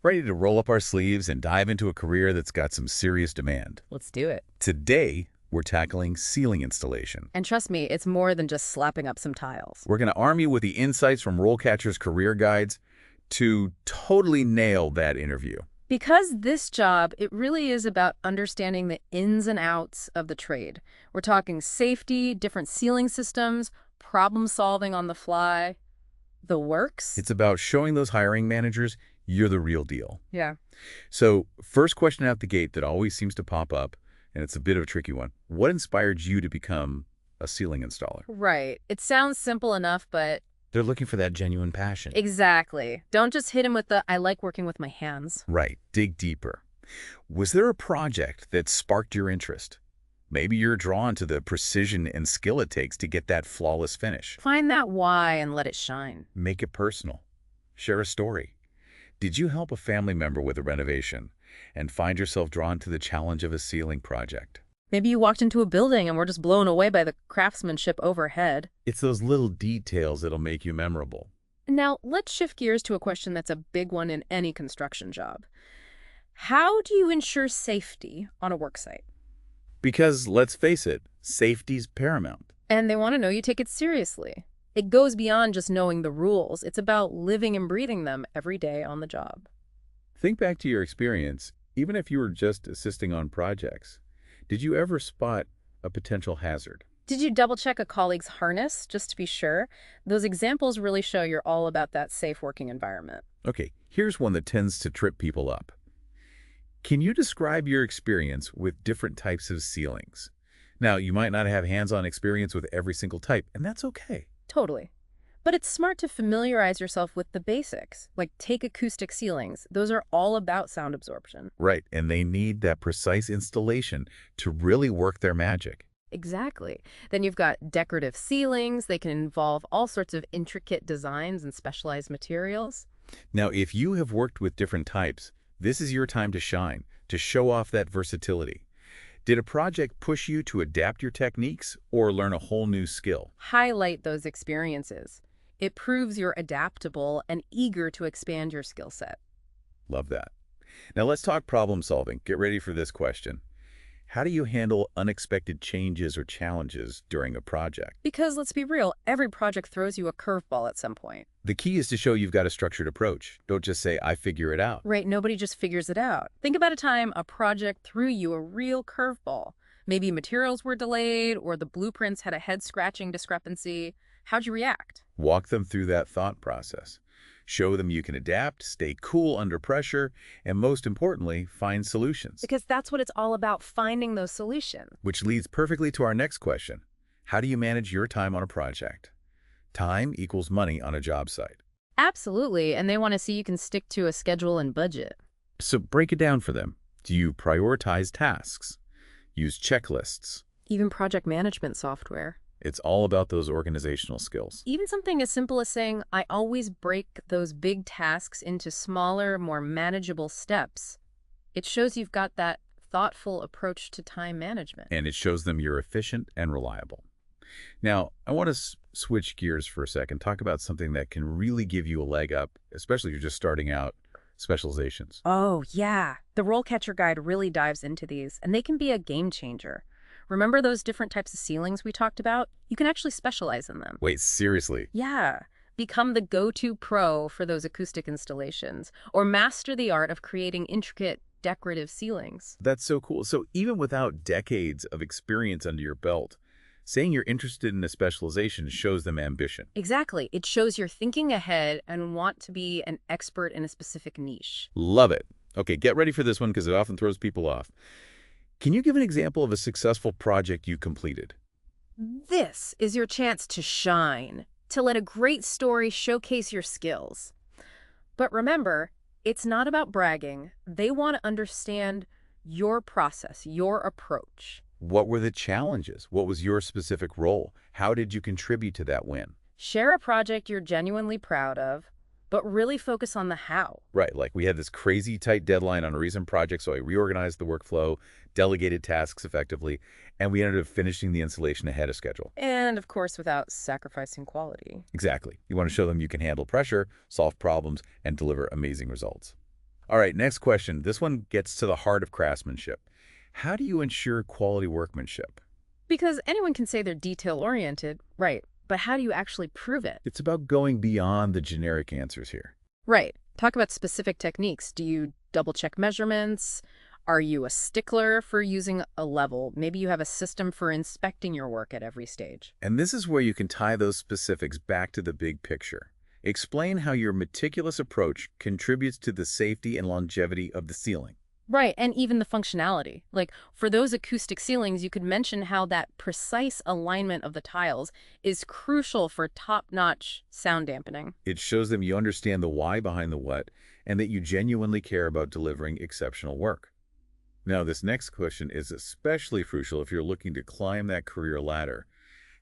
Ready to roll up our sleeves and dive into a career that's got some serious demand. Let's do it. Today, we're tackling ceiling installation. And trust me, it's more than just slapping up some tiles. We're going to arm you with the insights from RoleCatcher's career guides to totally nail that interview. Because this job, it really is about understanding the ins and outs of the trade. We're talking safety, different ceiling systems, problem solving on the fly, the works. It's about showing those hiring managers you're the real deal. Yeah. So, first question out the gate that always seems to pop up, and it's a bit of a tricky one. What inspired you to become a ceiling installer? Right. It sounds simple enough, but... They're looking for that genuine passion. Exactly. Don't just hit him with the, I like working with my hands. Right. Dig deeper. Was there a project that sparked your interest? Maybe you're drawn to the precision and skill it takes to get that flawless finish. Find that why and let it shine. Make it personal. Share a story. Did you help a family member with a renovation and find yourself drawn to the challenge of a ceiling project? Maybe you walked into a building and were just blown away by the craftsmanship overhead. It's those little details that'll make you memorable. Now, let's shift gears to a question that's a big one in any construction job. How do you ensure safety on a work site? Because, let's face it, safety's paramount. And they want to know you take it seriously. It goes beyond just knowing the rules. It's about living and breathing them every day on the job. Think back to your experience, even if you were just assisting on projects. Did you ever spot a potential hazard? Did you double-check a colleague's harness, just to be sure? Those examples really show you're all about that safe working environment. Okay, here's one that tends to trip people up. Can you describe your experience with different types of ceilings? Now, you might not have hands-on experience with every single type, and that's okay. Totally. But it's smart to familiarize yourself with the basics, like take acoustic ceilings. Those are all about sound absorption. Right, and they need that precise installation to really work their magic. Exactly. Then you've got decorative ceilings. They can involve all sorts of intricate designs and specialized materials. Now, if you have worked with different types, this is your time to shine, to show off that versatility. Did a project push you to adapt your techniques or learn a whole new skill? Highlight those experiences. It proves you're adaptable and eager to expand your skill set. Love that. Now let's talk problem solving. Get ready for this question. How do you handle unexpected changes or challenges during a project? Because let's be real, every project throws you a curveball at some point. The key is to show you've got a structured approach. Don't just say, I figure it out. Right, nobody just figures it out. Think about a time a project threw you a real curveball. Maybe materials were delayed or the blueprints had a head-scratching discrepancy. How'd you react? Walk them through that thought process. Show them you can adapt, stay cool under pressure, and most importantly, find solutions. Because that's what it's all about, finding those solutions. Which leads perfectly to our next question. How do you manage your time on a project? Time equals money on a job site. Absolutely, and they want to see you can stick to a schedule and budget. So break it down for them. Do you prioritize tasks? Use checklists? Even project management software. It's all about those organizational skills. Even something as simple as saying, I always break those big tasks into smaller, more manageable steps. It shows you've got that thoughtful approach to time management. And it shows them you're efficient and reliable. Now, I want to switch gears for a second, talk about something that can really give you a leg up, especially if you're just starting out, specializations. Oh, yeah. The RoleCatcher Guide really dives into these, and they can be a game changer. Remember those different types of ceilings we talked about? You can actually specialize in them. Wait, seriously? Yeah. Become the go-to pro for those acoustic installations, or master the art of creating intricate, decorative ceilings. That's so cool. So even without decades of experience under your belt, saying you're interested in a specialization shows them ambition. Exactly. It shows you're thinking ahead and want to be an expert in a specific niche. Love it. Okay, get ready for this one because it often throws people off. Can you give an example of a successful project you completed? This is your chance to shine, to let a great story showcase your skills. But remember, it's not about bragging. They want to understand your process, your approach. What were the challenges? What was your specific role? How did you contribute to that win? Share a project you're genuinely proud of, but really focus on the how. Right, like we had this crazy tight deadline on a recent project, so I reorganized the workflow, delegated tasks effectively, and we ended up finishing the installation ahead of schedule. And, of course, without sacrificing quality. Exactly. You want to show them you can handle pressure, solve problems, and deliver amazing results. All right, next question. This one gets to the heart of craftsmanship. How do you ensure quality workmanship? Because anyone can say they're detail-oriented, right, but how do you actually prove it? It's about going beyond the generic answers here. Right. Talk about specific techniques. Do you double-check measurements? Are you a stickler for using a level? Maybe you have a system for inspecting your work at every stage. And this is where you can tie those specifics back to the big picture. Explain how your meticulous approach contributes to the safety and longevity of the ceiling. Right, and even the functionality. Like, for those acoustic ceilings, you could mention how that precise alignment of the tiles is crucial for top-notch sound dampening. It shows them you understand the why behind the what and that you genuinely care about delivering exceptional work. Now, this next question is especially crucial if you're looking to climb that career ladder.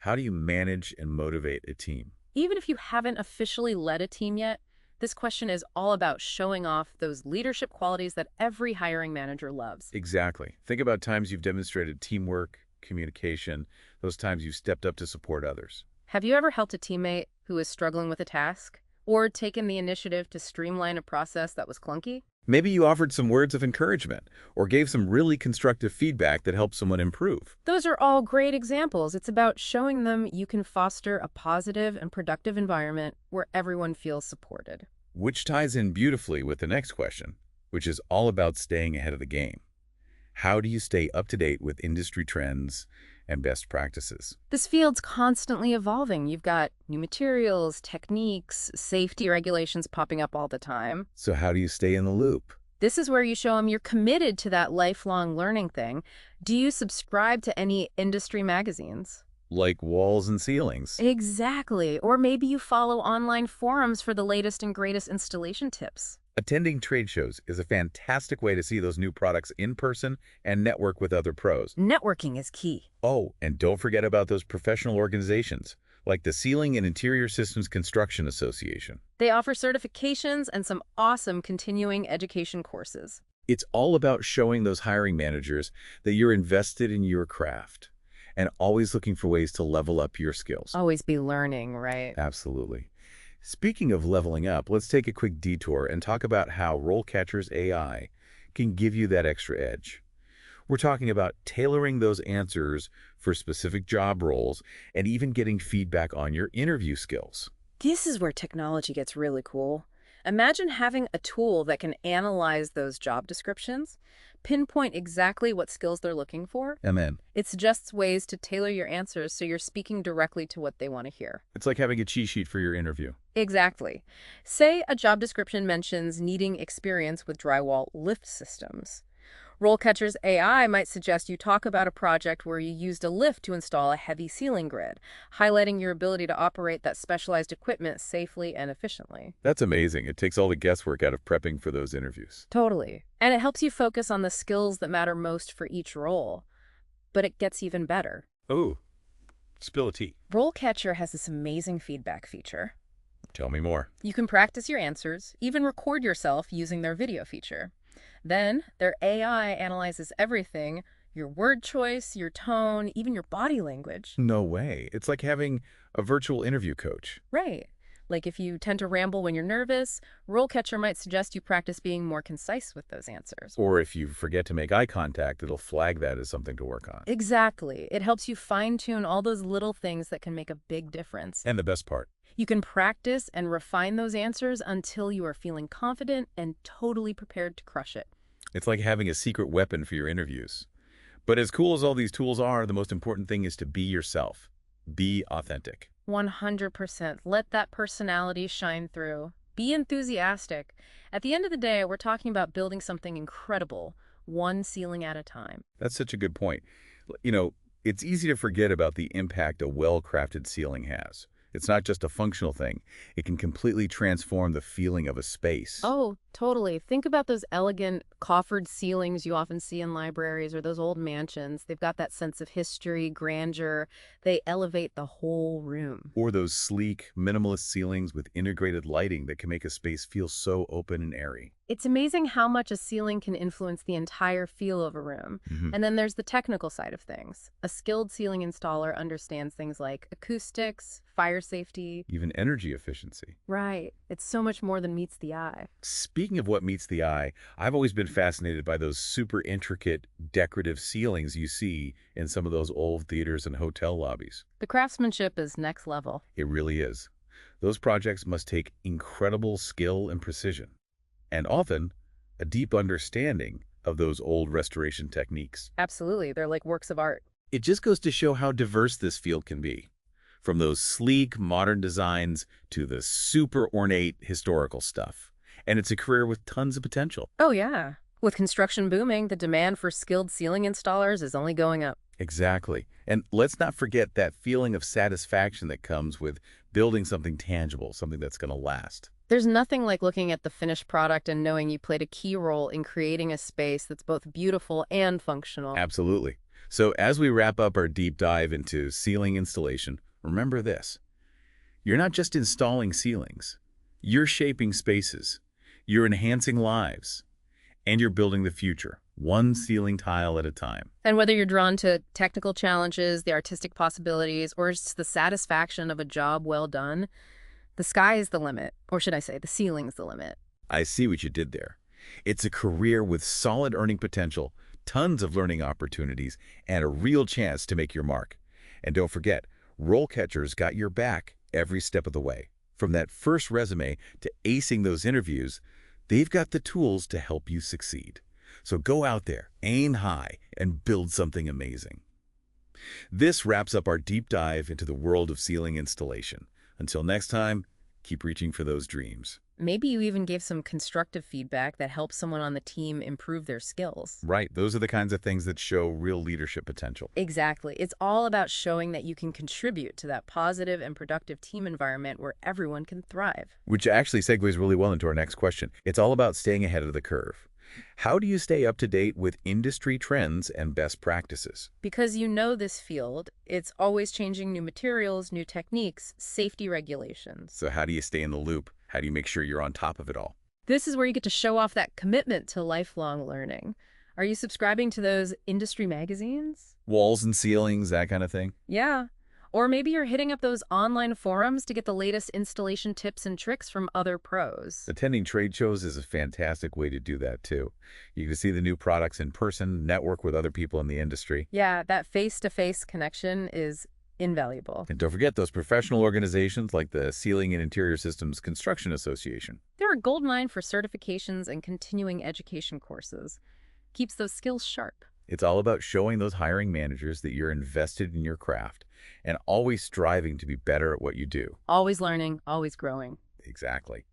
How do you manage and motivate a team? Even if you haven't officially led a team yet, this question is all about showing off those leadership qualities that every hiring manager loves. Exactly. Think about times you've demonstrated teamwork, communication, those times you've stepped up to support others. Have you ever helped a teammate who is struggling with a task? Or taken the initiative to streamline a process that was clunky? Maybe you offered some words of encouragement or gave some really constructive feedback that helped someone improve. Those are all great examples. It's about showing them you can foster a positive and productive environment where everyone feels supported. Which ties in beautifully with the next question, which is all about staying ahead of the game. How do you stay up to date with industry trends and best practices? This field's constantly evolving. You've got new materials, techniques, safety regulations popping up all the time. So how do you stay in the loop? This is where you show them you're committed to that lifelong learning thing. Do you subscribe to any industry magazines? Like walls and ceilings. Exactly. Or maybe you follow online forums for the latest and greatest installation tips. Attending trade shows is a fantastic way to see those new products in person and network with other pros. Networking is key. Oh, and don't forget about those professional organizations, like the Ceiling and Interior Systems Construction Association. They offer certifications and some awesome continuing education courses. It's all about showing those hiring managers that you're invested in your craft and always looking for ways to level up your skills. Always be learning, right? Absolutely. Speaking of leveling up, let's take a quick detour and talk about how RoleCatcher's AI can give you that extra edge. We're talking about tailoring those answers for specific job roles and even getting feedback on your interview skills. This is where technology gets really cool. Imagine having a tool that can analyze those job descriptions, pinpoint exactly what skills they're looking for. And then It suggests ways to tailor your answers so you're speaking directly to what they want to hear. it's like having a cheat sheet for your interview. Exactly. Say a job description mentions needing experience with drywall lift systems. RoleCatcher's AI might suggest you talk about a project where you used a lift to install a heavy ceiling grid, highlighting your ability to operate that specialized equipment safely and efficiently. That's amazing. It takes all the guesswork out of prepping for those interviews. Totally. And it helps you focus on the skills that matter most for each role. But it gets even better. Oh, spill a tea. RoleCatcher has this amazing feedback feature. Tell me more. You can practice your answers, even record yourself using their video feature. Then, their AI analyzes everything, your word choice, your tone, even your body language. No way. It's like having a virtual interview coach. Right. Like if you tend to ramble when you're nervous, RoleCatcher might suggest you practice being more concise with those answers. Or if you forget to make eye contact, it'll flag that as something to work on. Exactly. It helps you fine-tune all those little things that can make a big difference. And the best part, You can practice and refine those answers until you are feeling confident and totally prepared to crush it. it's like having a secret weapon for your interviews. But as cool as all these tools are, the most important thing is to be yourself. Be authentic. 100%. Let that personality shine through. Be enthusiastic. At the end of the day, we're talking about building something incredible, one ceiling at a time. That's such a good point. You know, it's easy to forget about the impact a well-crafted ceiling has. It's not just a functional thing. It can completely transform the feeling of a space. Oh, totally. Think about those elegant coffered ceilings you often see in libraries or those old mansions. They've got that sense of history, grandeur. They elevate the whole room. Or those sleek, minimalist ceilings with integrated lighting that can make a space feel so open and airy. It's amazing how much a ceiling can influence the entire feel of a room. And then there's the technical side of things. A skilled ceiling installer understands things like acoustics, fire safety. Even energy efficiency. Right. It's so much more than meets the eye. Speaking of what meets the eye, I've always been fascinated by those super intricate decorative ceilings you see in some of those old theaters and hotel lobbies. The craftsmanship is next level. It really is. Those projects must take incredible skill and precision, and often a deep understanding of those old restoration techniques. Absolutely. They're like works of art. It just goes to show how diverse this field can be, from those sleek, modern designs to the super ornate historical stuff. And it's a career with tons of potential. Oh, yeah. With construction booming, the demand for skilled ceiling installers is only going up. Exactly. And let's not forget that feeling of satisfaction that comes with building something tangible, something that's going to last. There's nothing like looking at the finished product and knowing you played a key role in creating a space that's both beautiful and functional. Absolutely. So as we wrap up our deep dive into ceiling installation, remember this. You're not just installing ceilings. You're shaping spaces. You're enhancing lives. And you're building the future, one ceiling tile at a time. And whether you're drawn to technical challenges, the artistic possibilities, or just the satisfaction of a job well done, the sky is the limit. Or should I say, the ceiling's the limit. I see what you did there. It's a career with solid earning potential, tons of learning opportunities, and a real chance to make your mark. And don't forget, RoleCatcher's got your back every step of the way. From that first resume to acing those interviews, they've got the tools to help you succeed. So go out there, aim high, and build something amazing. This wraps up our deep dive into the world of ceiling installation. Until next time, keep reaching for those dreams. Maybe you even gave some constructive feedback that helps someone on the team improve their skills. Right, those are the kinds of things that show real leadership potential. Exactly. It's all about showing that you can contribute to that positive and productive team environment where everyone can thrive. Which actually segues really well into our next question. It's all about staying ahead of the curve. How do you stay up to date with industry trends and best practices? Because you know this field, it's always changing new materials, new techniques, safety regulations. So how do you stay in the loop? How do you make sure you're on top of it all? This is where you get to show off that commitment to lifelong learning. Are you subscribing to those industry magazines? Walls and ceilings, that kind of thing? Yeah. Or maybe you're hitting up those online forums to get the latest installation tips and tricks from other pros. Attending trade shows is a fantastic way to do that, too. You can see the new products in person, network with other people in the industry. Yeah, that face-to-face connection is invaluable. And don't forget those professional organizations like the Ceiling and Interior Systems Construction Association. They're a goldmine for certifications and continuing education courses. Keeps those skills sharp. It's all about showing those hiring managers that you're invested in your craft and always striving to be better at what you do. Always learning, always growing. Exactly.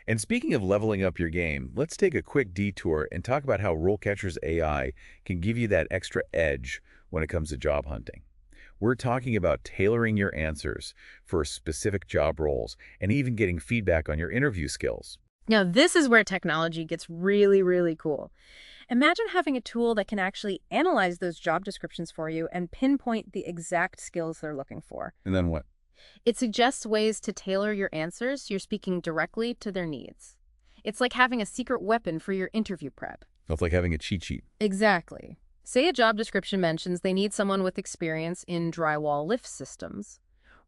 And speaking of leveling up your game, let's take a quick detour and talk about how RoleCatcher's AI can give you that extra edge when it comes to job hunting. We're talking about tailoring your answers for specific job roles and even getting feedback on your interview skills. Now, this is where technology gets really, really cool. Imagine having a tool that can actually analyze those job descriptions for you and pinpoint the exact skills they're looking for. And then what? It suggests ways to tailor your answers so you're speaking directly to their needs. It's like having a secret weapon for your interview prep. It's like having a cheat sheet. Exactly. Say a job description mentions they need someone with experience in drywall lift systems.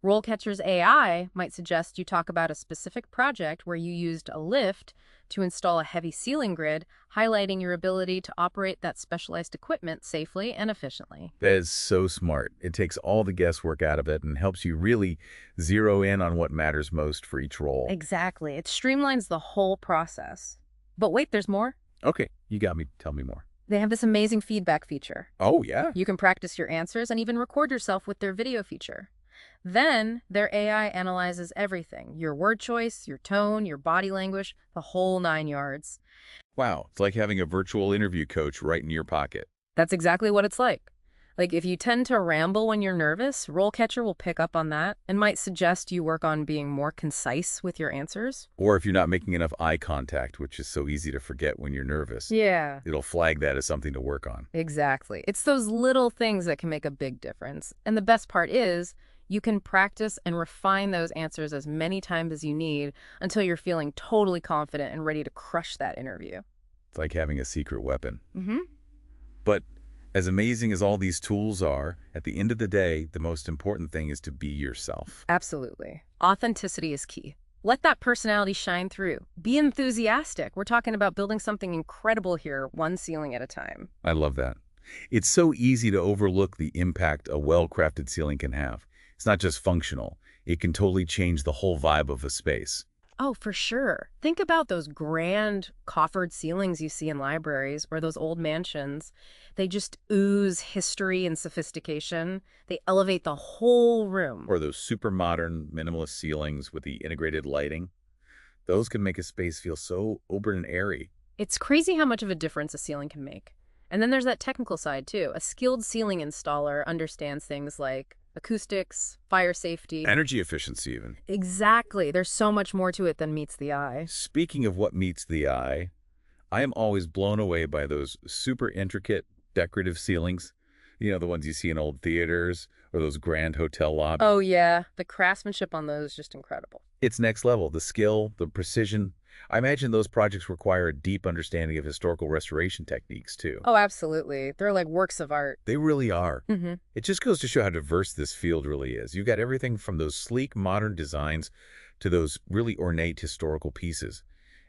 RoleCatcher's AI might suggest you talk about a specific project where you used a lift to install a heavy ceiling grid, highlighting your ability to operate that specialized equipment safely and efficiently. That is so smart. It takes all the guesswork out of it and helps you really zero in on what matters most for each role. Exactly. It streamlines the whole process. But wait, there's more. Okay, you got me. Tell me more. They have this amazing feedback feature. Oh, yeah? You can practice your answers and even record yourself with their video feature. Then, their AI analyzes everything. Your word choice, your tone, your body language, the whole 9 yards. Wow, it's like having a virtual interview coach right in your pocket. That's exactly what it's like. Like, if you tend to ramble when you're nervous, RoleCatcher will pick up on that and might suggest you work on being more concise with your answers. Or if you're not making enough eye contact, which is so easy to forget when you're nervous. Yeah. It'll flag that as something to work on. Exactly. It's those little things that can make a big difference. And the best part is, you can practice and refine those answers as many times as you need until you're feeling totally confident and ready to crush that interview. It's like having a secret weapon. Mm-hmm. But As amazing as all these tools are, at the end of the day, the most important thing is to be yourself. Absolutely. Authenticity is key. Let that personality shine through. Be enthusiastic. We're talking about building something incredible here, one ceiling at a time. I love that. It's so easy to overlook the impact a well-crafted ceiling can have. It's not just functional. It can totally change the whole vibe of a space. Oh, for sure. Think about those grand coffered ceilings you see in libraries or those old mansions. They just ooze history and sophistication. They elevate the whole room. Or those super modern minimalist ceilings with the integrated lighting. Those can make a space feel so open and airy. It's crazy how much of a difference a ceiling can make. And then there's that technical side, too. A skilled ceiling installer understands things like acoustics, fire safety. Energy efficiency, even. Exactly. There's so much more to it than meets the eye. Speaking of what meets the eye, I am always blown away by those super intricate decorative ceilings. You know, the ones you see in old theaters or those grand hotel lobbies. Oh, yeah. The craftsmanship on those is just incredible. It's next level. The skill, the precision. I imagine those projects require a deep understanding of historical restoration techniques, too. Oh, absolutely. They're like works of art. They really are. Mm-hmm. It just goes to show how diverse this field really is. You've got everything from those sleek modern designs to those really ornate historical pieces.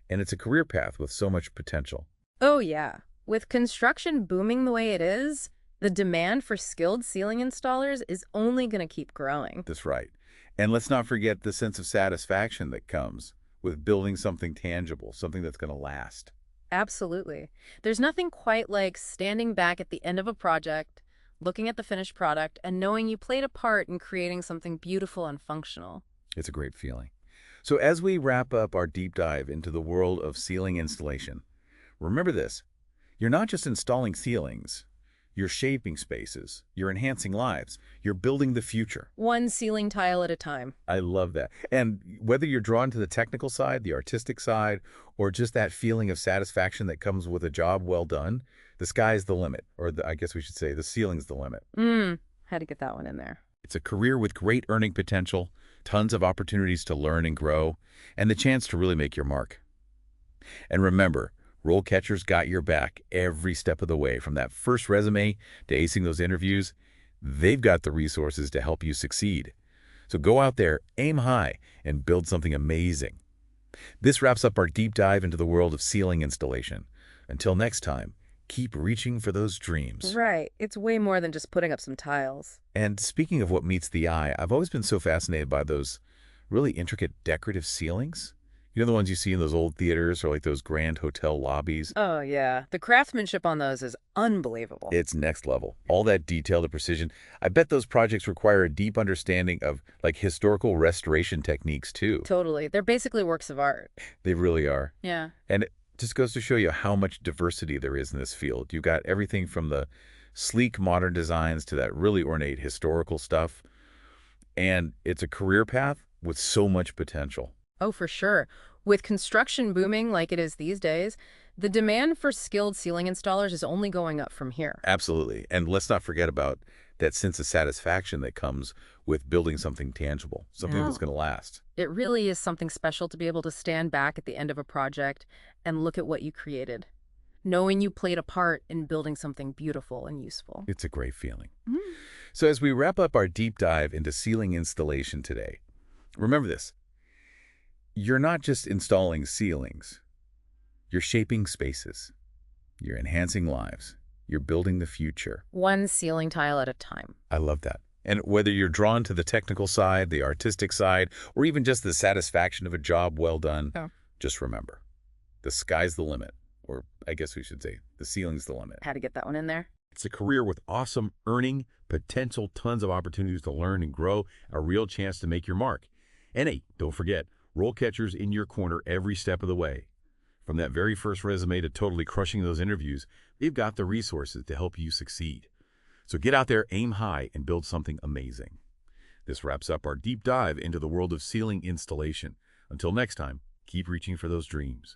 And it's a career path with so much potential. Oh, yeah. With construction booming the way it is, the demand for skilled ceiling installers is only going to keep growing. That's right. And let's not forget the sense of satisfaction that comes with building something tangible, something that's going to last. Absolutely. There's nothing quite like standing back at the end of a project, looking at the finished product, and knowing you played a part in creating something beautiful and functional. It's a great feeling. So as we wrap up our deep dive into the world of ceiling installation, remember this. You're not just installing ceilings. You're shaping spaces. You're enhancing lives. You're building the future. One ceiling tile at a time. I love that. And whether you're drawn to the technical side, the artistic side, or just that feeling of satisfaction that comes with a job well done, the sky's the limit. Or I guess we should say the ceiling's the limit. Had to get that one in there. It's a career with great earning potential, tons of opportunities to learn and grow, and the chance to really make your mark. And remember, RoleCatcher's got your back every step of the way, from that first resume to acing those interviews. They've got the resources to help you succeed. So go out there, aim high, and build something amazing. This wraps up our deep dive into the world of ceiling installation. Until next time, keep reaching for those dreams. Right. It's way more than just putting up some tiles. And speaking of what meets the eye, I've always been so fascinated by those really intricate decorative ceilings. You know, the ones you see in those old theaters or like those grand hotel lobbies? Oh, yeah. The craftsmanship on those is unbelievable. It's next level. All that detail, the precision. I bet those projects require a deep understanding of like historical restoration techniques too. Totally. They're basically works of art. They really are. Yeah. And it just goes to show you how much diversity there is in this field. You've got everything from the sleek modern designs to that really ornate historical stuff. And it's a career path with so much potential. Oh, for sure. With construction booming like it is these days, the demand for skilled ceiling installers is only going up from here. Absolutely. And let's not forget about that sense of satisfaction that comes with building something tangible, something that's going to last. It really is something special to be able to stand back at the end of a project and look at what you created, knowing you played a part in building something beautiful and useful. It's a great feeling. So as we wrap up our deep dive into ceiling installation today, remember this. You're not just installing ceilings. You're shaping spaces. You're enhancing lives. You're building the future. One ceiling tile at a time. I love that. And whether you're drawn to the technical side, the artistic side, or even just the satisfaction of a job well done, just remember, the sky's the limit. Or I guess we should say, the ceiling's the limit. Had to get that one in there. It's a career with awesome earning potential, tons of opportunities to learn and grow, a real chance to make your mark. And hey, don't forget, RoleCatcher's in your corner every step of the way. From that very first resume to totally crushing those interviews, they've got the resources to help you succeed. So get out there, aim high, and build something amazing. This wraps up our deep dive into the world of ceiling installation. Until next time, keep reaching for those dreams.